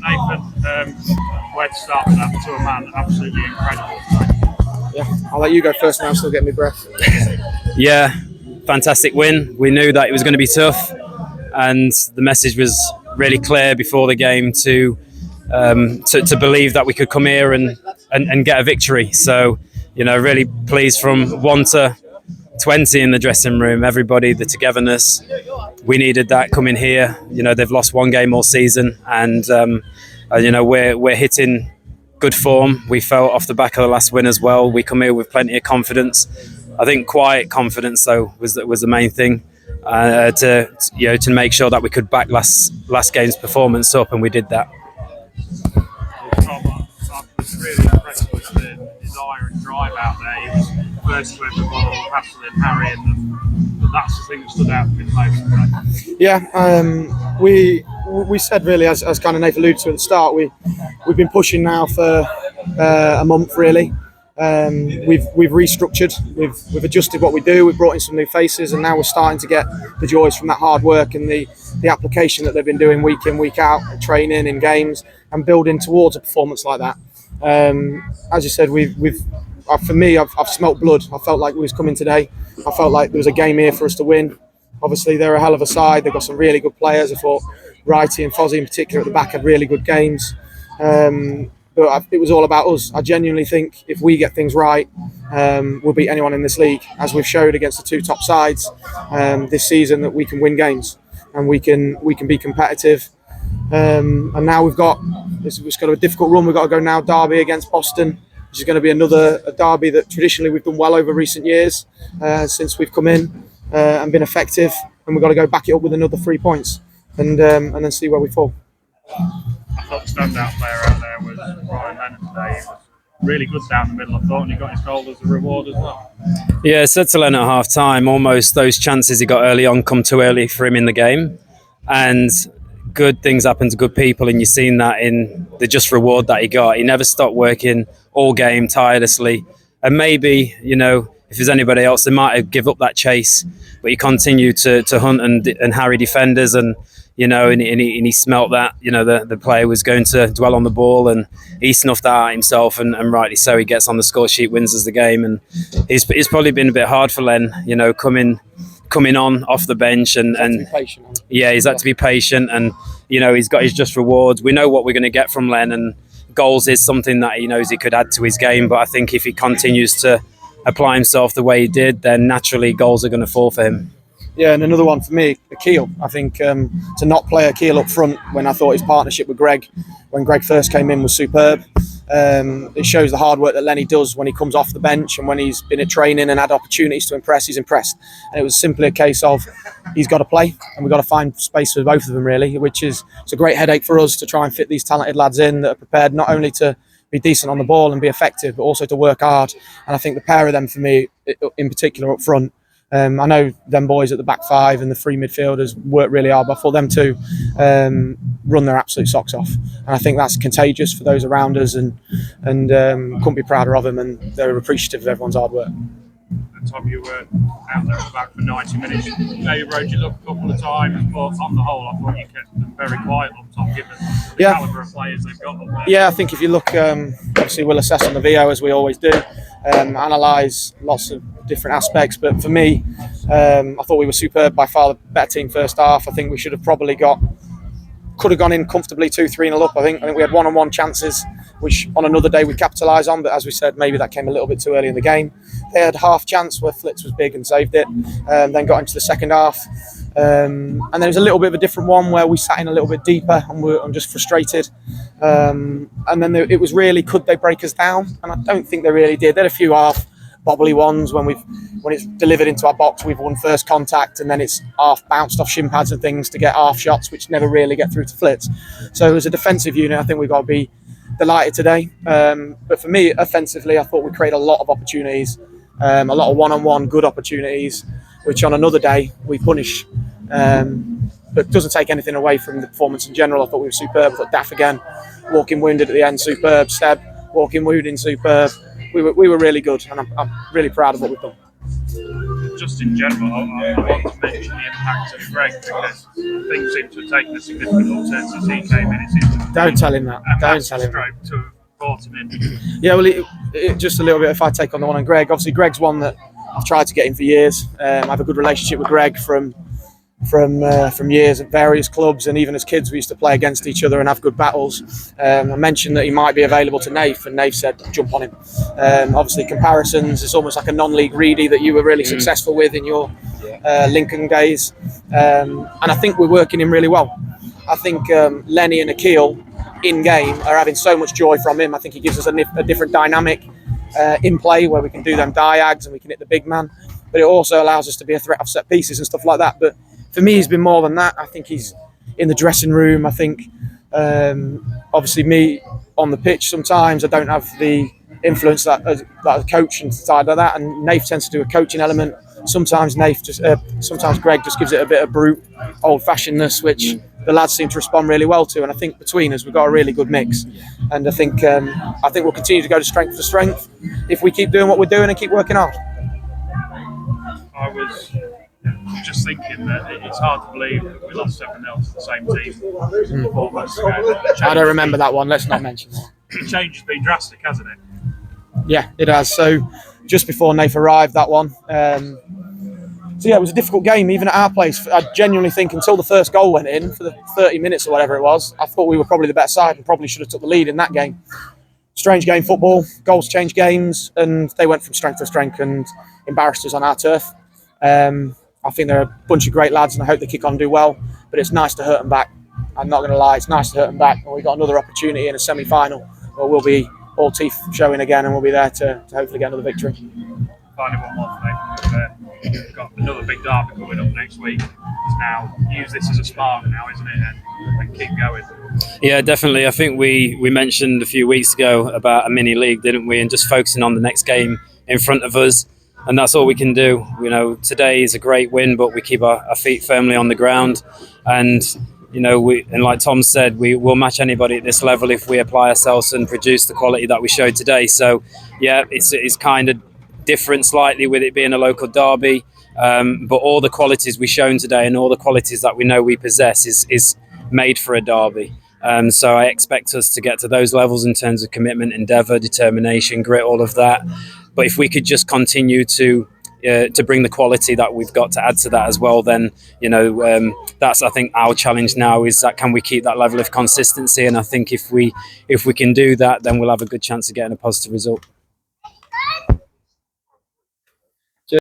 Nathan, where to start with that to a man? Absolutely incredible. Yeah, I'll let you go first now. I'm still getting my breath. Yeah, fantastic win. We knew that it was going to be tough, and the message was really clear before the game to believe that we could come here and get a victory. So, really pleased from 1 to 20 in the dressing room. Everybody, the togetherness, we needed that coming here. They've lost one game all season, and we're hitting good form. We felt off the back of the last win as well. We come here with plenty of confidence. I think quiet confidence though was the main thing to make sure that we could back last game's performance up, and we did that. I was really impressed with his iron drive out there. He was first to hit the ball, absolutely harrying them. But that's the thing that stood out with most. Yeah, we said really, as kind of Nathan alluded to at the start, we've been pushing now for a month really. We've restructured, we've adjusted what we do, we've brought in some new faces, and now we're starting to get the joys from that hard work and the application that they've been doing week in, week out, training in games and building towards a performance like that. As you said, for me, I've smelt blood. I felt like we was coming today. I felt like there was a game here for us to win. Obviously, they're a hell of a side. They've got some really good players. I thought Righty and Fozzie in particular at the back had really good games. But it was all about us. I genuinely think if we get things right, we'll beat anyone in this league, as we've showed against the two top sides this season, that we can win games and we can be competitive. And now we've got a difficult run. We've got to go now Derby against Boston, which is going to be a derby that traditionally we've done well over recent years since we've come in and been effective. And we've got to go back it up with another 3 points and then see where we fall. I thought the standout player out there was Ryan Leonard today. He was really good down the middle, I thought, and he got his goal as a reward as well. Yeah, I said to Len at half time, almost those chances he got early on come too early for him in the game. And good things happen to good people, and you've seen that in the just reward that he got. He never stopped working all game tirelessly. And maybe, if there's anybody else, they might have give up that chase, but he continued to hunt and harry defenders, and he smelt that, the player was going to dwell on the ball, and he snuffed that out himself, and rightly so. He gets on the score sheet, wins us the game, and it's probably been a bit hard for Len, coming on off the bench, and yeah, he's had to be patient, and he's got his just rewards. We know what we're going to get from Len, and goals is something that he knows he could add to his game, but I think if he continues to apply himself the way he did, then naturally goals are going to fall for him. Yeah, and another one for me, Akil. I think to not play Akil up front when I thought his partnership with Greg, when Greg first came in, was superb. It shows the hard work that Lenny does when he comes off the bench, and when he's been at training and had opportunities to impress, he's impressed. And it was simply a case of he's got to play, and we've got to find space for both of them really, which is it's a great headache for us to try and fit these talented lads in that are prepared not only to be decent on the ball and be effective, but also to work hard. And I think the pair of them for me, in particular up front, I know them boys at the back five and the three midfielders work really hard, but for them to run their absolute socks off, and I think that's contagious for those around us, and couldn't be prouder of them, and they're appreciative of everyone's hard work. Tom, you were out there at the back for 90 minutes. You rode your luck a couple of times, but on the whole, I thought you kept them very quiet up top, given the calibre of players they've got up there. Yeah, I think if you look, obviously we'll assess on the VO as we always do, analyse lots of different aspects, but for me, I thought we were superb, by far the better team first half. I think we should have probably could have gone in comfortably 2-3-0 up. I think we had one-on-one chances, which on another day we capitalise on, but as we said, maybe that came a little bit too early in the game. They had half chance where Flitz was big and saved it, then got into the second half, and then it was a little bit of a different one where we sat in a little bit deeper, and I'm just frustrated, and then it was really, could they break us down? And I don't think they really did. They had a few half bobbly ones when it's delivered into our box, we've won first contact, and then it's half bounced off shin pads and things to get half shots, which never really get through to Flitz. So as a defensive unit, I think we've got to be delighted today. But for me, offensively, I thought we created a lot of opportunities, a lot of one-on-one good opportunities, which on another day we punish. But doesn't take anything away from the performance in general. I thought we were superb. I thought Daff again, walking wounded at the end, superb. Seb, walking wounded, superb. We were really good, and I'm really proud of what we've done. just in general, I want to mention the impact of Greg because things seem to have taken a significant upturn since he came in. It seems Don't tell him that. a Don't massive tell him. stroke to have brought him in. Yeah, well, just a little bit. If I take on the one on Greg, obviously Greg's one that I've tried to get in for years. I have a good relationship with Greg from years at various clubs, and even as kids we used to play against each other and have good battles. I mentioned that he might be available to Nath, and Nath said jump on him. Obviously comparisons, it's almost like a non-league Reedy that you were really successful with in your Lincoln days, and I think we're working him really well. I think Lenny and Akil in game are having so much joy from him. I think he gives us a different dynamic in play where we can do them diags and we can hit the big man, but it also allows us to be a threat off set pieces and stuff like that. But for me, he's been more than that. I think he's in the dressing room. I think, obviously, me on the pitch sometimes I don't have the influence that a coach and side like that. And Nath tends to do a coaching element. Sometimes sometimes Greg just gives it a bit of brute old-fashionedness, which the lads seem to respond really well to. And I think between us, we've got a really good mix. And I think we'll continue to go to strength for strength if we keep doing what we're doing and keep working hard. I was just thinking that it's hard to believe that we lost 7-0 to the same team 4 months ago. I don't remember that one. Let's not mention that. The change has been drastic, hasn't it? Yeah, it has. So just before Nath arrived, that one. So yeah, it was a difficult game, even at our place. I genuinely think until the first goal went in, for the 30 minutes or whatever it was, I thought we were probably the better side and probably should have took the lead in that game. Strange game, football. Goals change games, and they went from strength to strength and embarrassed us on our turf. I think they're a bunch of great lads, and I hope they kick on and do well. But it's nice to hurt them back. I'm not going to lie, it's nice to hurt them back. And we've got another opportunity in a semi-final where we'll be all teeth showing again, and we'll be there to hopefully get another victory. Finally, one more thing. We've got another big derby coming up next week. It's now use this as a spark now, isn't it? And keep going. Yeah, definitely. I think we mentioned a few weeks ago about a mini league, didn't we? And just focusing on the next game in front of us. And that's all we can do. You know, today is a great win, but we keep our feet firmly on the ground. And, you know, and like Tom said, we will match anybody at this level if we apply ourselves and produce the quality that we showed today. So, yeah, it's kind of different slightly with it being a local derby. But all the qualities we've shown today and all the qualities that we know we possess is made for a derby. So I expect us to get to those levels in terms of commitment, endeavour, determination, grit, all of that. But if we could just continue to bring the quality that we've got to add to that as well, then, you know, that's, I think, our challenge now is that can we keep that level of consistency? And I think if we can do that, then we'll have a good chance of getting a positive result.